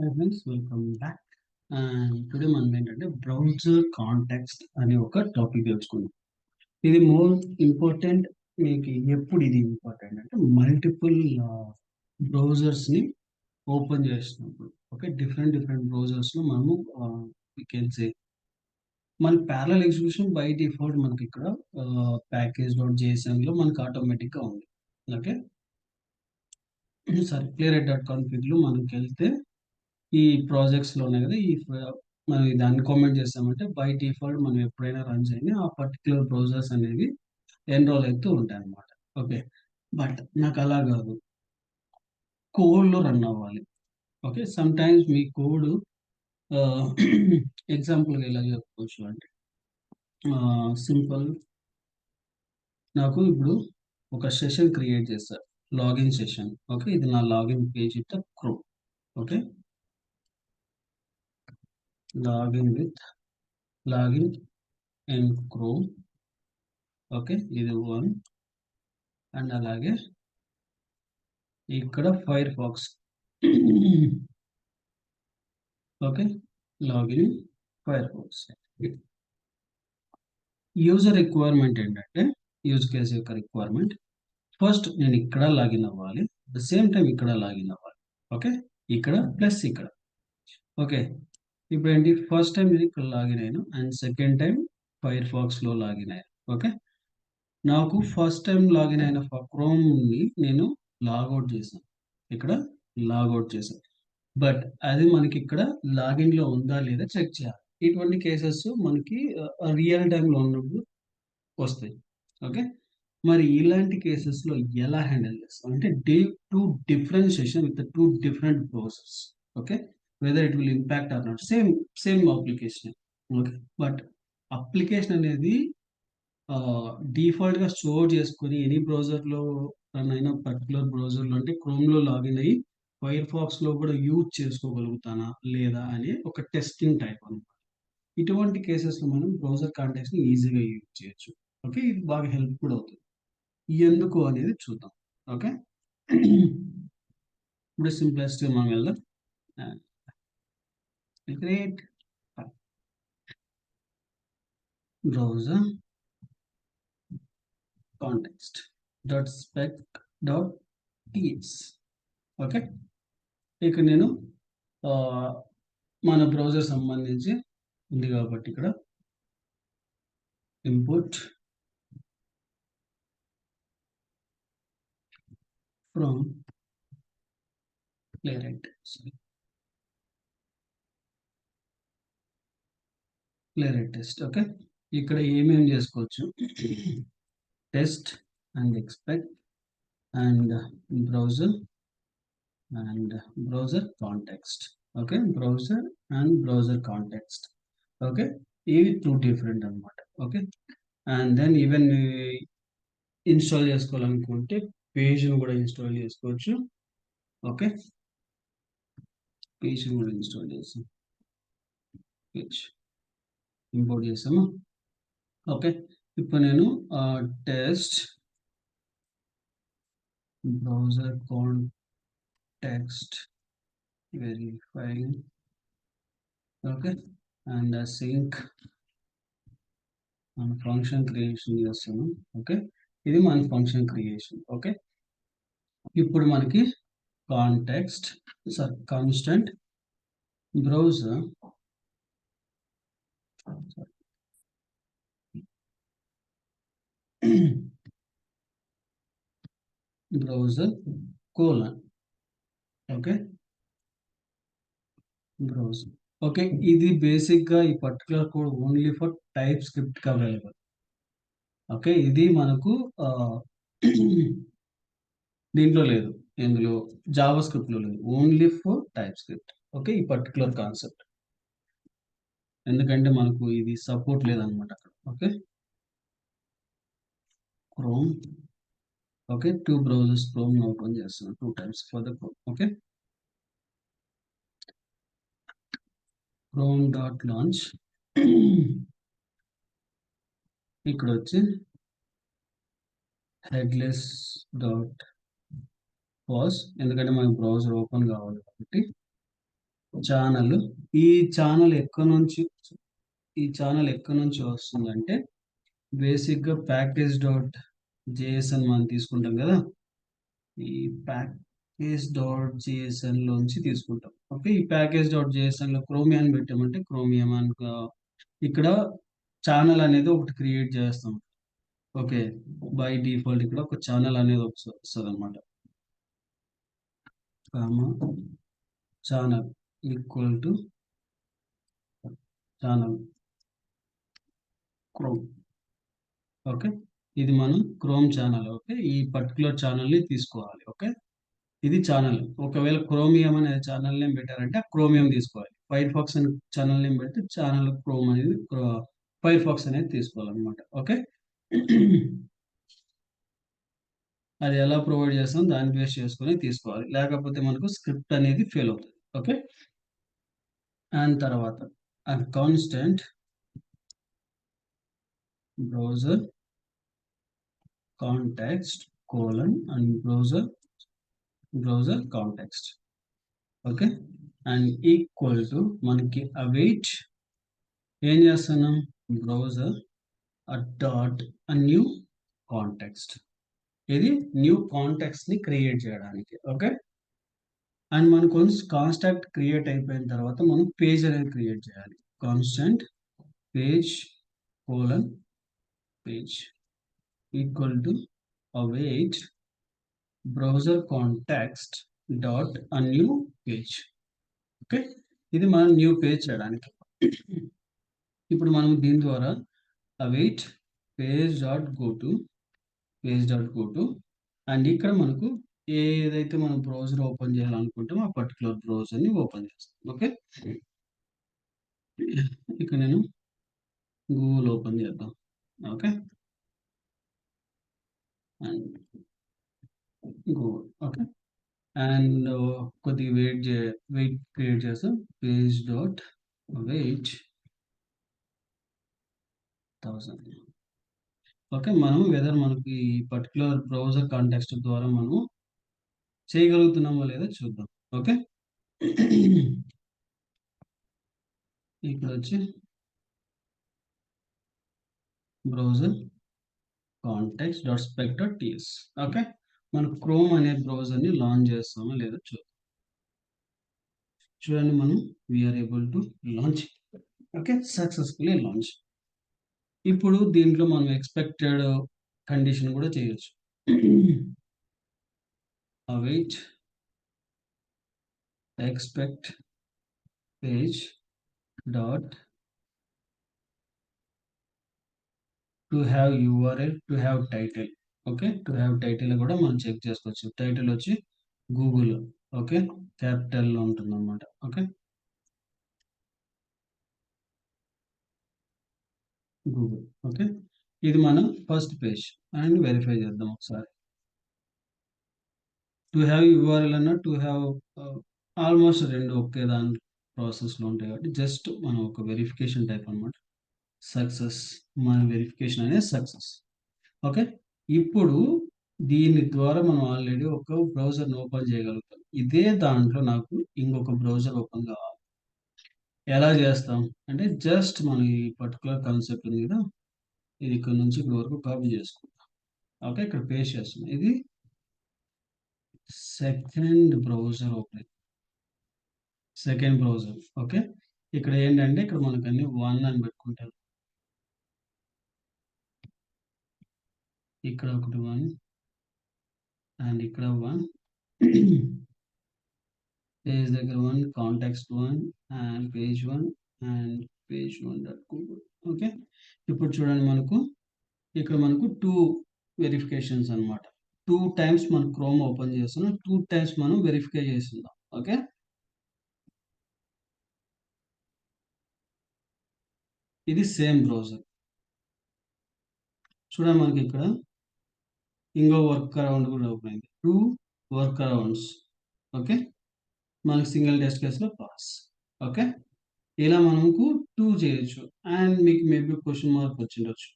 Hi friends, welcome back. Today మనం ఏంటంటే browser context అనే ఒక టాపిక్ తెలుసుకుందాం. ఇది మోర్ ఇంపార్టెంట్. మీకు ఎప్పుడు ఇది ఇంపార్టెంట్ అంటే మల్టిపుల్ బ్రౌజర్స్ని ఓపెన్ చేసినప్పుడు. ఓకే, డిఫరెంట్ డిఫరెంట్ బ్రౌజర్స్లో మనము వీ కెన్ సే మన ప్యారలల్ ఎగ్జిక్యూషన్ బై డిఫాల్ట్ మనకి ఇక్కడ ప్యాకేజ్ డాట్ జేఎస్ఎన్లో మనకి ఆటోమేటిక్గా ఉంది. ఓకే, సారీ playwright.config మనకి వెళ్తే ఈ ప్రాజెక్ట్స్లో ఉన్నాయి కదా, మనం దాన్ని కామెంట్ చేస్తామంటే బై డిఫాల్ట్ మనం ఎప్పుడైనా రన్ చేయని ఆ పర్టికులర్ బ్రౌజర్స్ అనేవి ఎన్రోల్ అవుతూ ఉంటాయి అన్నమాట. ఓకే, బట్ నాకు అలా కాదు, కోడ్లో రన్ అవ్వాలి. ఓకే, సమ్ టైమ్స్ మీ కోడ్ ఎగ్జాంపుల్గా ఎలా చెప్పుకోవచ్చు అంటే సింపుల్, నాకు ఇప్పుడు ఒక సెషన్ క్రియేట్ చేస్తారు, లాగిన్ సెషన్. ఓకే, ఇది నా login page with Chrome. Okay, login in Chrome. Okay, ఇది వన్. అండ్ అలాగే ఇక్కడ Firefox. Okay, login Firefox. User requirement ఏంటంటే, యూజ్ కేస్ యొక్క రిక్వైర్మెంట్, ఫస్ట్ నేను ఇక్కడ లాగిన్ అవ్వాలి, ద సేమ్ టైం ఇక్కడ లాగిన్ అవ్వాలి. ఓకే, ఇక్కడ ప్లస్ ఇక్కడ. ఓకే, ఇప్పుడు ఏంటి, ఫస్ట్ టైం నేను ఇక్కడ లాగిన్ అయ్యాను అండ్ సెకండ్ టైం ఫైర్ ఫాక్స్లో లాగిన్ అయ్యాను. ఓకే, నాకు ఫస్ట్ టైం లాగిన్ అయిన క్రోమ్ని నేను లాగౌట్ చేశాను, ఇక్కడ లాగౌట్ చేశాను. బట్ అది మనకి ఇక్కడ లాగిన్లో ఉందా లేదా చెక్ చేయాలి. ఇటువంటి కేసెస్ మనకి రియల్ టైంలో ఉన్నప్పుడు వస్తాయి. ఓకే, మరి ఇలాంటి కేసెస్లో ఎలా హ్యాండిల్ చేస్తాం అంటే two differentiation with two different process. Okay, whether it will impact or not, same same application. Okay, but application అనేది డిఫాల్ట్గా స్టోర్ చేసుకొని ఎనీ బ్రౌజర్లో రన్ అయిన పర్టికులర్ బ్రౌజర్లో అంటే క్రోమ్లో లాగిన్ అయ్యి ఫైర్ ఫాక్స్లో కూడా యూజ్ చేసుకోగలుగుతానా లేదా అని ఒక టెస్టింగ్ టైప్ అనమాట. ఇటువంటి కేసెస్లో మనం బ్రౌజర్ కాంటాక్ట్స్ని ఈజీగా యూజ్ చేయొచ్చు. ఓకే, ఇది బాగా హెల్ప్ కూడా అవుతుంది. ఎందుకు అనేది చూద్దాం. ఓకే, ఇప్పుడు సింప్లెస్ట్ మనం వెళ్దాం. Create browser context dot spec dot TX. Okay, ఇక్కడ నేను మన బ్రౌజర్ సంబంధించి ఉంది కాబట్టి ఇక్కడ import from Playwright test. Okay, ఇక్కడ ఏమేమి చేసుకోవచ్చు, test and expect and browser context. Okay, browser and browser context. Okay, ఇవి టూ డిఫరెంట్ అనమాట. Okay, and then even install చేసుకోవాలనుకుంటే పేజ్ను కూడా ఇన్స్టాల్ చేసుకోవచ్చు. ఓకే, పేజ్ కూడా ఇన్స్టాల్ చేసాం, పేజ్ ఇంపోర్ట్ చేసాము. ఓకే, ఇప్పుడు నేను test browser context verifying. Okay, and sync మన ఫంక్షన్ క్రియేషన్ చేస్తాను. ఓకే, ఇది మన ఫంక్షన్ క్రియేషన్. ఓకే, ఇప్పుడు మనకి context constant browser browser colon. Okay, browser. Okay, ఇది బేసిక్ గా ఈ particular code only for type script కి అవైలబుల్. ఓకే, ఇది మనకు దీంట్లో లేదు, ఇందులో జావా స్క్రిప్ట్ లో లేదు, only for type script. Okay, ఈ పర్టికులర్ కాన్సెప్ట్ ఎందుకంటే మనకు ఇది సపోర్ట్ లేదనమాట అక్కడ. Okay, chrome. Okay, two browsers chrome open చేస్తున్నాను 2 times for the chrome. Okay, chrome dot launch. ఇక్కడ వచ్చి హెడ్లెస్ డాట్ పాజ్, ఎందుకంటే మనకు బ్రౌజర్ ఓపెన్ కావాలి కాబట్టి ఛానల్. ఈ ఛానల్ ఎక్కడి నుంచి ఈ ఛానల్ ఎక్కడి నుంచి వస్తుందంటే బేసిక్గా ప్యాకేజ్ డాట్ జేఎస్ఎన్ మనం తీసుకుంటాం కదా, ఈ ప్యాకేజ్ డాట్ జేఎస్ఎన్ లోంచి తీసుకుంటాం. ఓకే, ఈ ప్యాకేజ్ డాట్ జేఎస్ఎన్ లో క్రోమియాన్ పెట్టామంటే క్రోమియం అని ఇక్కడ ఛానల్ అనేది ఒకటి క్రియేట్ చేస్తాం. ఓకే, బై డిఫాల్ట్ ఇక్కడ ఒక ఛానల్ అనేది వస్తుంది అనమాట. Channel equal to channel chrome. Okay, ఇది మనం క్రోమ్ ఛానల్. ఓకే, ఈ పర్టికులర్ ఛానల్ని తీసుకోవాలి. ఓకే, ఇది ఛానల్. ఒకవేళ క్రోమియం అనే ఛానల్ నేమ్ పెట్టారంటే క్రోమియం తీసుకోవాలి. ఫైర్ ఫాక్స్ అనే ఛానల్ నేమ్ పెడితే ఛానల్ క్రోమ్ అనేది ఫైర్ ఫాక్స్ అనేది తీసుకోవాలన్నమాట. ఓకే, అది ఎలా ప్రొవైడ్ చేస్తాం దాన్ని బేస్ చేసుకొని తీసుకోవాలి, లేకపోతే మనకు స్క్రిప్ట్ అనేది ఫెయిల్ అవుతుంది. ఓకే, అండ్ తర్వాత constant browser context colon and browser context. Okay, and equal to మనకి అవైట్ ఏం చేస్తున్నాం, బ్రౌజర్ డాట్ న్యూ కాంటెక్స్ట్. ఇది న్యూ కాంటెక్స్ట్ ని క్రియేట్ చేయడానికి. ఓకే, అండ్ మనకు కాన్స్టాక్ట్ క్రియేట్ అయిపోయిన తర్వాత మనం పేజ్ అనేది క్రియేట్ చేయాలి. Constant page colon page equal to await browser context dot new page. Okay, ఇది మనం న్యూ పేజ్ చేయడానికి. ఇప్పుడు మనం దీని ద్వారా await page dot go to and ఇక్కడ మనకు ఏదైతే మనం బ్రౌజర్ ఓపెన్ చేయాలనుకుంటామో ఆ పర్టికులర్ బ్రౌజర్ని ఓపెన్ చేస్తాం. ఓకే, ఇక్కడ నేను గూగుల్ ఓపెన్ చేద్దాం. Okay, and Google. Okay, and కొద్దిగా వెయిట్ క్రియేట్ చేస్తాం. Page dot wait 1000. ఓకే, మనం వెదర్ మనకి ఈ పర్టికులర్ బ్రౌజర్ కాంటెక్స్ట్ ద్వారా మనం చేయగలుగుతున్నామో లేదో చూద్దాం. ఓకే, ఇక్కడ వచ్చి browser context dot spec dot TS. Okay, మనం క్రోమ్ అనే బ్రౌజర్ని లాంచ్ చేస్తామో లేదో చూద్దాం. చూడండి, మనం we are able to launch. Okay, successfully launch. ఇప్పుడు దీంట్లో మనం ఎక్స్పెక్టెడ్ కండిషన్ కూడా చేయొచ్చు. await expect page dot to have URL to have title. Okay, to have title కూడా మనం చెక్ చేసుకోవచ్చు. టైటిల్ వచ్చి గూగుల్. ఓకే, క్యాపిటల్లో ఉంటుంది అన్నమాట. Okay, Google. ఓకే, ఇది మనం ఫస్ట్ పేజ్ అండ్ వెరిఫై చేద్దాం ఒకసారి. టు హ్యావ్ యూఆర్ఎల్ అన్న టు హ్యావ్ ఆల్మోస్ట్ రెండు ఒకే దాని ప్రాసెస్లో ఉంటాయి కాబట్టి జస్ట్ మనం ఒక వెరిఫికేషన్ టైప్ అనమాట. సక్సెస్, మన వెరిఫికేషన్ అనేది సక్సెస్. ఓకే, ఇప్పుడు దీని ద్వారా మనం ఆల్రెడీ ఒక బ్రౌజర్ని ఓపెన్ చేయగలుగుతాం. ఇదే దాంట్లో నాకు ఇంకొక బ్రౌజర్ ఓపెన్ కావాలి. ఎలా చేస్తాం అంటే జస్ట్ మనం ఈ పర్టికులర్ కాన్సెప్ట్ ఉంది కదా, ఇది ఇక్కడ నుంచి ఇక్కడ వరకు కాపీ చేసుకుంటాం. ఓకే, ఇక్కడ పేస్ట్ చేస్తున్నాం. ఇది second browser open, second browser. Okay, ఇక్కడ ఏంటంటే ఇక్కడ మనకు అన్ని 1 అని పెట్టుకుంటారు. ఇక్కడ ఒకటి 1 అండ్ ఇక్కడ 1 పేజ్ దగ్గర 1 contacts 1 and page 1 and page 1 dot Google. Okay, ఇప్పుడు చూడండి మనకు ఇక్కడ మనకు 2 వెరిఫికేషన్స్ అనమాట. 2 టైమ్స్ మనం క్రోమ్ ఓపెన్ చేస్తున్నాం, 2 టైమ్స్ మనం వెరిఫై చేస్తున్నాం. ఓకే, ఇది సేమ్ బ్రౌజర్. చూడండి మనకి ఇక్కడ ఇంకో వర్క్ అరౌండ్ కూడా ఓపెన్ అయింది. 2 వర్క్ అరౌండ్స్. ఓకే, మనకి సింగిల్ టెస్ట్ కేసులో పాస్. ఓకే, ఇలా మనకు 2 చేయొచ్చు. అండ్ మీకు మేబీ క్వశ్చన్ మార్క్ వచ్చిండొచ్చు,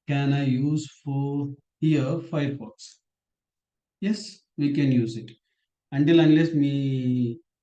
can I use for here Firefox? Yes, we can use it. Until unless మీ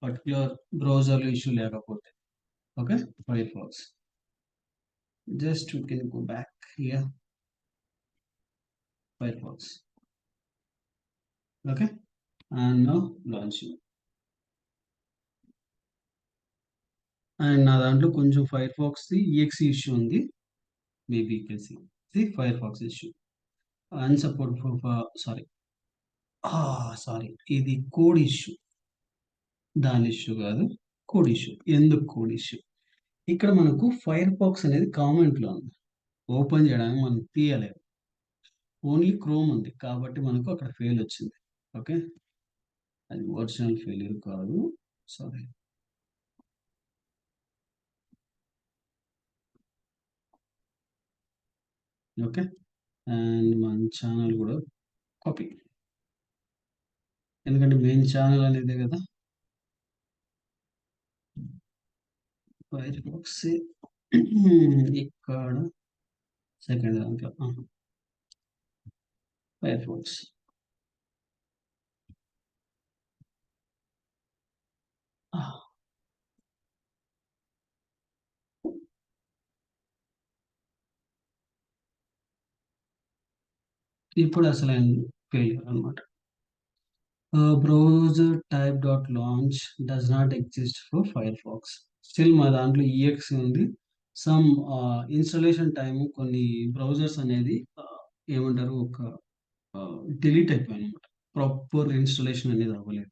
పర్టికులర్ బ్రౌజర్ ఇష్యూ లేకపోతే. Okay, Firefox. Just you can go back here, Firefox. Okay, and now launch. And నా దాంట్లో కొంచెం Firefox EXE issue ఉంది. Maybe you can see fire pox issue unsupport sorry, sorry, ఇది code issue, దాని issue కాదు, code issue. ఎందుకు code issue? ఇక్కడ మనకు ఫైర్ ఫాక్స్ అనేది కామెంట్ లో ఉంది, ఓపెన్ చేయడానికి మనం తీయలేదు, ఓన్లీ క్రోమ్ ఉంది కాబట్టి మనకు అక్కడ ఫెయిల్ వచ్చింది. ఓకే, అది ఒరిజినల్ ఫెయిల్యూర్ కాదు, సారీ. ఓకే, అండ్ మన ఛానల్ కూడా కాపీ, ఎందుకంటే మెయిన్ ఛానల్ అనేదే కదా. ఫైర్ ఫాక్స్ ఇక్కడ సెకండ్ దాంట్లో ఫైర్ ఫాక్స్. ఇప్పుడు అసలు ఫెయిల్యూర్ అనమాట. Browser type dot launch does not exist for Firefox. Still మా దాంట్లో ఈఎక్స్ ఉంది. సమ్ ఇన్స్టాలేషన్ టైం కొన్ని బ్రౌజర్స్ అనేది ఏమంటారు, ఒక డిలీట్ అయిపోయాయి అనమాట. ప్రాపర్ ఇన్స్టాలేషన్ అనేది అవ్వలేదు.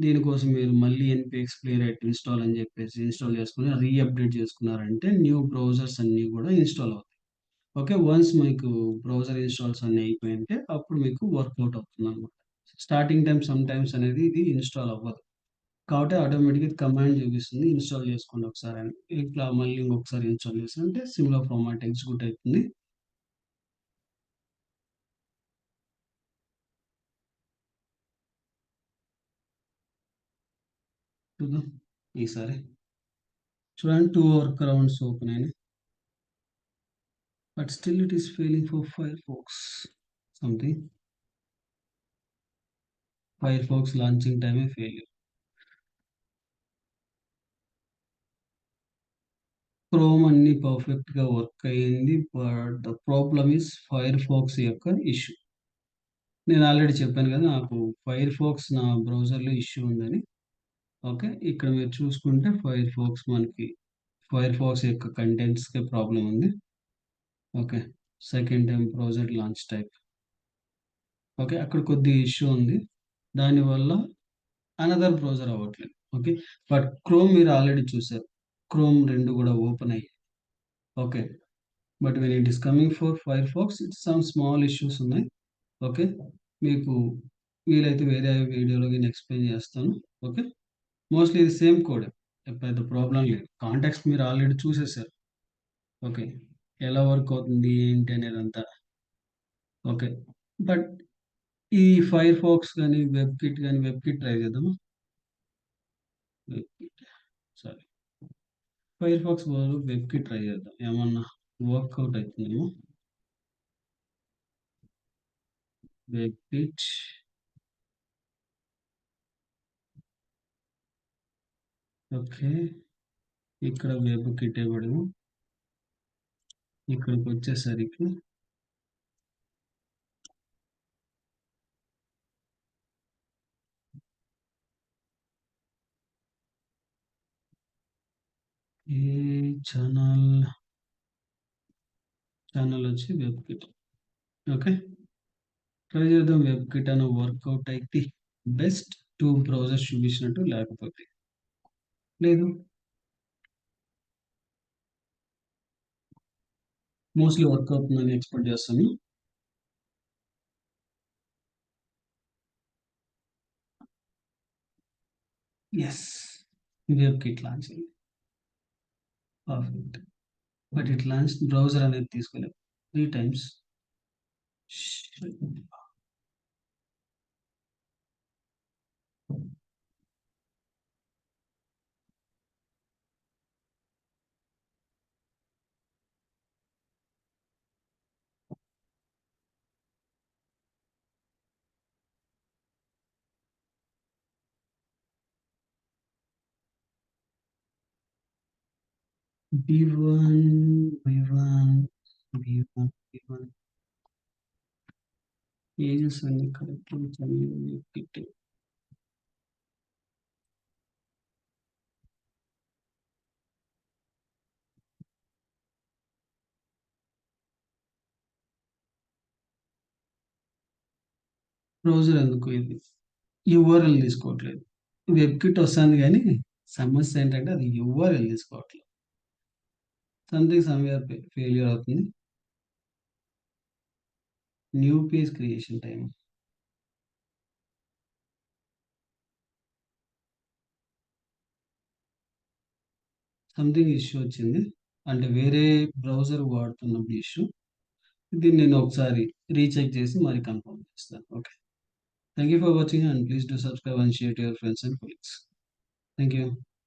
దీనికోసం మీరు మళ్ళీ ఎన్పిఎక్స్ ప్లే రైట్ ఇన్స్టాల్ అని చెప్పేసి ఇన్స్టాల్ చేసుకుని రీఅప్డేట్ చేసుకున్నారంటే న్యూ బ్రౌజర్స్ అన్నీ కూడా ఇన్స్టాల్ అవుతాయి. ఓకే, వన్స్ మీకు బ్రౌజర్ ఇన్స్టాల్స్ అన్నీ అయిపోయింటే అప్పుడు మీకు వర్కౌట్ అవుతుంది అనమాట. స్టార్టింగ్ టైం సమ్ టైమ్స్ అనేది ఇది ఇన్స్టాల్ అవ్వదు కాబట్టి ఆటోమేటిక్గా కమాండ్ చూపిస్తుంది ఇన్స్టాల్ చేసుకోండి ఒకసారి అని. ఇట్లా మళ్ళీ ఇంకొకసారి ఇన్స్టాల్ చేస్తుంటే సిమిలర్ ఫార్మాట్ ఎగ్జిక్యూట్ అవుతుంది. చూద్దాం ఈసారి. చూడండి, 2 వర్క్ అరౌండ్స్ ఓపెన్ అయినాయి, but still it is failing for Firefox something. Firefox launching టైమే ఫెయిల్. క్రోమ్ అన్ని పర్ఫెక్ట్ గా వర్క్ అయ్యింది, but the problem is Firefox యొక్క ఇష్యూ. నేను ఆల్రెడీ చెప్పాను కదా, నాకు ఫైర్ ఫాక్స్ నా బ్రౌజర్లో ఇష్యూ ఉందని. ఓకే, ఇక్కడ మీరు చూసుకుంటే ఫైర్ ఫాక్స్ మనకి ఫైర్ ఫాక్స్ యొక్క కంటెంట్స్కి ప్రాబ్లం ఉంది. Okay, second time browser launch type. Okay, అక్కడ కొద్ది ఇష్యూ ఉంది, దానివల్ల అనదర్ బ్రౌజర్ అవ్వట్లేదు. ఓకే, బట్ క్రోమ్ మీరు ఆల్రెడీ చూసారు, క్రోమ్ రెండు కూడా ఓపెన్ అయ్యాయి. Okay, but when it is coming for Firefox it's some small issues ఉన్నాయి. ఓకే, మీకు వీలైతే వేరే వీడియోలో నేను ఎక్స్ప్లెయిన్ చేస్తాను. ఓకే, మోస్ట్లీ ఇది సేమ్ కోడ్, పెద్ద ప్రాబ్లం లేదు, కాంటాక్ట్స్ మీరు ఆల్రెడీ చూసేసారు. ఓకే, ఎలా వర్క్ అవుతుంది ఏంటి అనేది అంతా. ఓకే, బట్ ఈ ఫైర్ ఫాక్స్ కానీ వెబ్ కిట్ కానీ, వెబ్ కిట్ ట్రై చేద్దాము. WebKit, sorry, Firefox బదులు వెబ్ కిట్ ట్రై చేద్దాం, ఏమన్నా వర్కౌట్ అవుతుందేమో. WebKit. ఓకే, ఇక్కడ వెబ్ కిట్ ఇవ్వడము, ఇక్కడికి వచ్చేసరికి ఈ ఛానల్ ఛానల్ వచ్చి వెబ్ కిట్. ఓకే, ట్రై చేద్దాం, వెబ్ కిట్ అని వర్కౌట్ అయితే బెస్ట్. టూ బ్రౌజర్స్ చూపించినట్టు, లేకపోతే లేదు. మోస్ట్లీ వర్క్ అవుతుందని ఎక్స్పెక్ట్ చేస్తాను. ఎస్, వెబ్ కిట్ లాంచ్ అయింది, perfect. But it launch browser అనేది తీసుకోలేదు 3 times. B1 ఏజెస్ అన్ని కరెక్ట్ బ్రౌజర్ ఎందుకు ఇది యూఆర్ఎల్ తీసుకోవట్లేదు. వెబ్ కిట్ వస్తుంది కానీ సమస్య ఏంటంటే అది యూఆర్ఎల్ తీసుకోవట్లేదు. సంథింగ్ సమ్వేర్ ఫెయిల్యూర్ అవుతుంది. New page creation time. Something issue వచ్చింది. అంటే వేరే బ్రౌజర్ వాడుతున్నప్పుడు ఇష్యూ. దీన్ని నేను ఒకసారి రీచెక్ చేసి మరి కన్ఫర్మ్ చేస్తాను. Okay. Thank you for watching and please do subscribe and share to your friends and colleagues. Thank you.